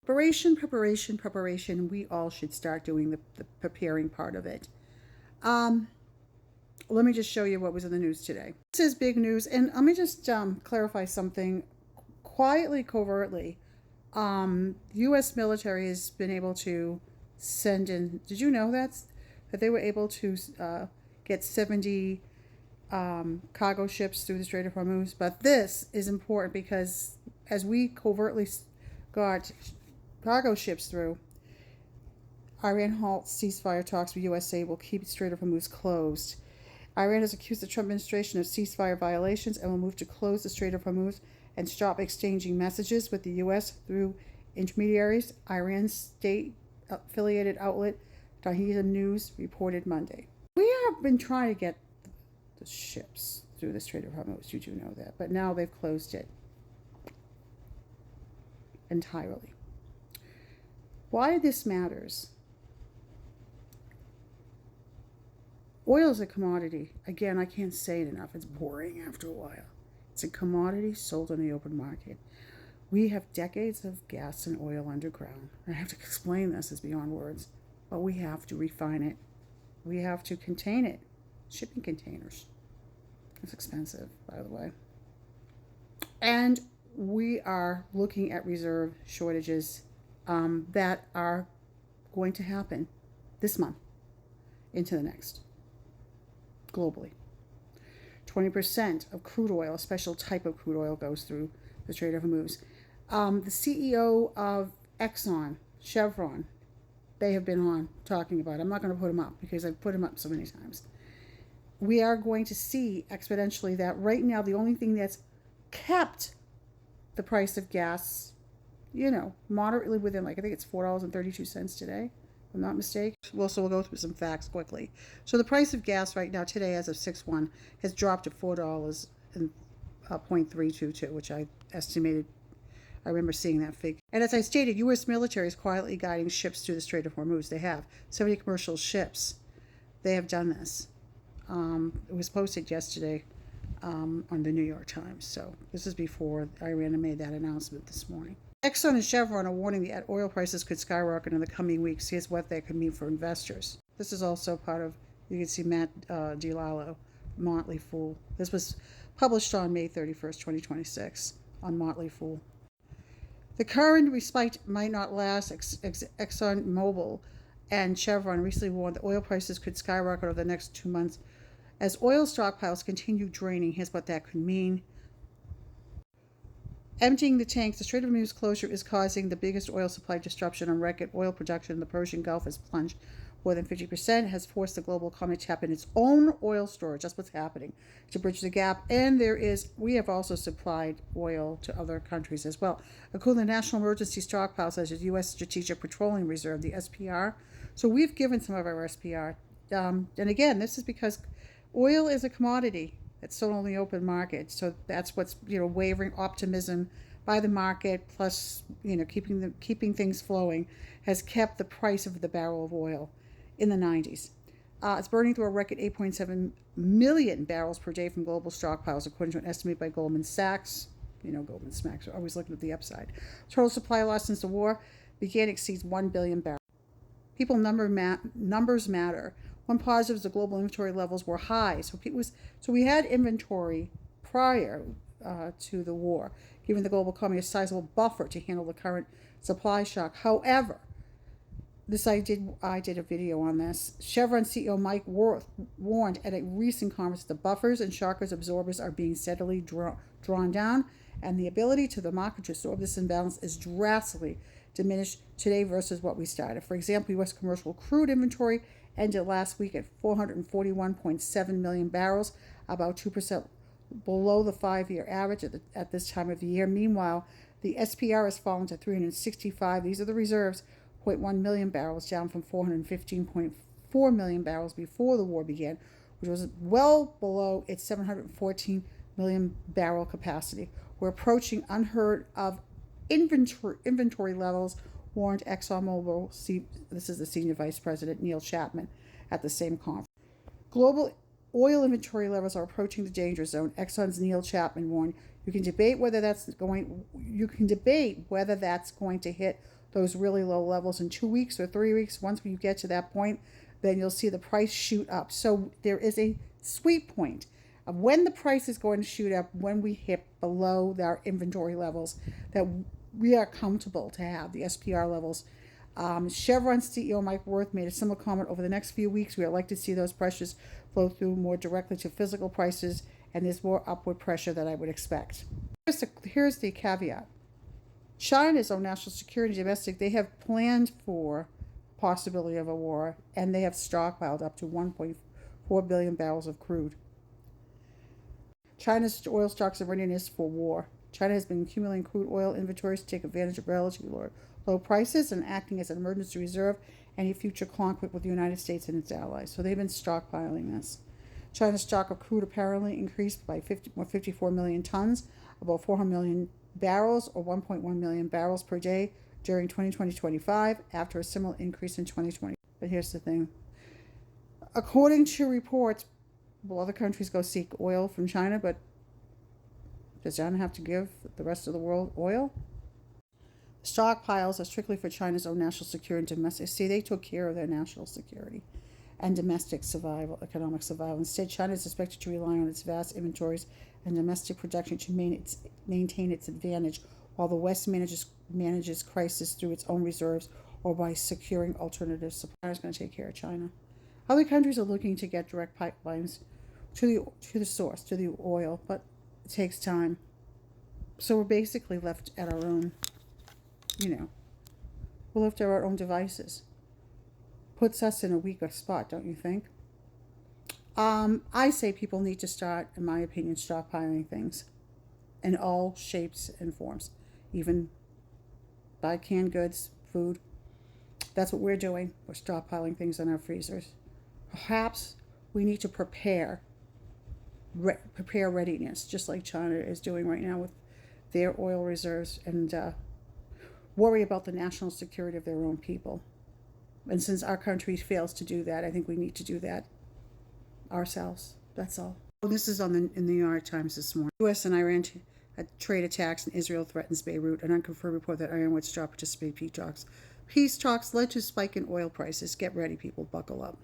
Preparation. We all should start doing the preparing part of it. Let me just show you what was in the news today. This is big news, and let me just clarify something quietly, covertly. U.S. military has been able to send in. Did you know that they were able to get 70 cargo ships through the Strait of Hormuz? But this is important because as we covertly got cargo ships through, Iran halts ceasefire talks with USA will keep the Strait of Hormuz closed. Iran has accused the Trump administration of ceasefire violations and will move to close the Strait of Hormuz and stop exchanging messages with the U.S. through intermediaries, Iran's state-affiliated outlet Tahrir News reported Monday. We have been trying to get the ships through the Strait of Hormuz, you do know that, but now they've closed it entirely. Why this matters? Oil is a commodity. Again, I can't say it enough. It's boring after a while. It's a commodity sold on the open market. We have decades of gas and oil underground. I have to explain this, it's beyond words. But we have to refine it. We have to contain it. Shipping containers. It's expensive, by the way. And we are looking at reserve shortages that are going to happen this month into the next. Globally, 20% of crude oil, a special type of crude oil, goes through the Strait of Hormuz. The CEO of Exxon, Chevron, they have been on talking about it. I'm not going to put him up because I've put him up so many times. We are going to see exponentially that right now the only thing that's kept the price of gas, moderately within, I think it's $4.32 today, if I'm not mistaken. We'll go through some facts quickly. So the price of gas right now today, as of 6/1, has dropped to $4.322, which I estimated. I remember seeing that figure. And as I stated, U.S. military is quietly guiding ships through the Strait of Hormuz. They have 70 commercial ships. They have done this. It was posted yesterday on the New York Times. So this is before Iran made that announcement this morning. Exxon and Chevron are warning that oil prices could skyrocket in the coming weeks. Here's what that could mean for investors. This is also part of, you can see Matt DiLallo, Motley Fool. This was published on May 31st, 2026 on Motley Fool. The current respite might not last. Exxon Mobil and Chevron recently warned that oil prices could skyrocket over the next 2 months as oil stockpiles continue draining. Here's what that could mean. Emptying the tanks, the Strait of Hormuz closure is causing the biggest oil supply disruption on record. Oil production in the Persian Gulf has plunged more than 50%, has forced the global economy to tap in its own oil storage. That's what's happening to bridge the gap. And we have also supplied oil to other countries as well. According to the National Emergency Stockpile, such as U.S. Strategic Petroleum Reserve, the SPR. So we've given some of our SPR. And again, this is because oil is a commodity. It's sold on the open market, so that's what's wavering optimism by the market, plus keeping things flowing, has kept the price of the barrel of oil in the 90s. It's burning through a record 8.7 million barrels per day from global stockpiles, according to an estimate by Goldman Sachs. Goldman Sachs are always looking at the upside. Total supply loss since the war began exceeds 1 billion barrels. People numbers matter. One positive is the global inventory levels were high. So we had inventory prior to the war, giving the global economy a sizable buffer to handle the current supply shock. However, I did a video on this. Chevron CEO Mike Wirth warned at a recent conference that the buffers and shockers absorbers are being steadily drawn down, and the ability to the market to absorb this imbalance is drastically diminished today versus what we started. For example, U.S. commercial crude inventory ended last week at 441.7 million barrels, about 2% below the 5-year average at this time of the year. Meanwhile, the SPR has fallen to 365. These are the reserves, 0.1 million barrels, down from 415.4 million barrels before the war began, which was well below its 714 million barrel capacity. We're approaching unheard of inventory levels, warned ExxonMobil, this is the senior vice president, Neil Chapman, at the same conference. Global oil inventory levels are approaching the danger zone. Exxon's Neil Chapman warned, you can debate whether that's going to hit those really low levels in 2 weeks or 3 weeks. Once you get to that point, then you'll see the price shoot up. So there is a sweet point of when the price is going to shoot up, when we hit below our inventory levels that we are comfortable to have, the SPR levels. Chevron CEO Mike Wirth made a similar comment. Over the next few weeks, we are likely to see those pressures flow through more directly to physical prices, and there's more upward pressure that I would expect. Here's the caveat. China's own national security domestic, they have planned for possibility of a war, and they have stockpiled up to 1.4 billion barrels of crude. China's oil stocks are readiness for war. China has been accumulating crude oil inventories to take advantage of relatively low prices and acting as an emergency reserve any future conflict with the United States and its allies. So they've been stockpiling this. China's stock of crude apparently increased by 54 million tons, about 400 million barrels or 1.1 million barrels per day during 2020-25 after a similar increase in 2020. But here's the thing. According to reports, well, other countries go seek oil from China, but does China have to give the rest of the world oil? Stockpiles are strictly for China's own national security and domestic. See, they took care of their national security and domestic survival, economic survival. Instead, China is expected to rely on its vast inventories and domestic production to maintain its advantage, while the West manages crisis through its own reserves or by securing alternative supplies. China's going to take care of China. Other countries are looking to get direct pipelines to the source, to the oil, but it takes time. So we're basically left at our own, we're left at our own devices. Puts us in a weaker spot, don't you think? I say people need to start, in my opinion, stockpiling things in all shapes and forms, even buy canned goods, food. That's what we're doing. We're stockpiling things in our freezers. Perhaps we need to prepare readiness, just like China is doing right now with their oil reserves, and worry about the national security of their own people. And since our country fails to do that, I think we need to do that ourselves. That's all. This is in the New York Times this morning. U.S. and Iran trade attacks, and Israel threatens Beirut. An unconfirmed report that Iran would stop participating in peace talks. Peace talks led to a spike in oil prices. Get ready, people. Buckle up.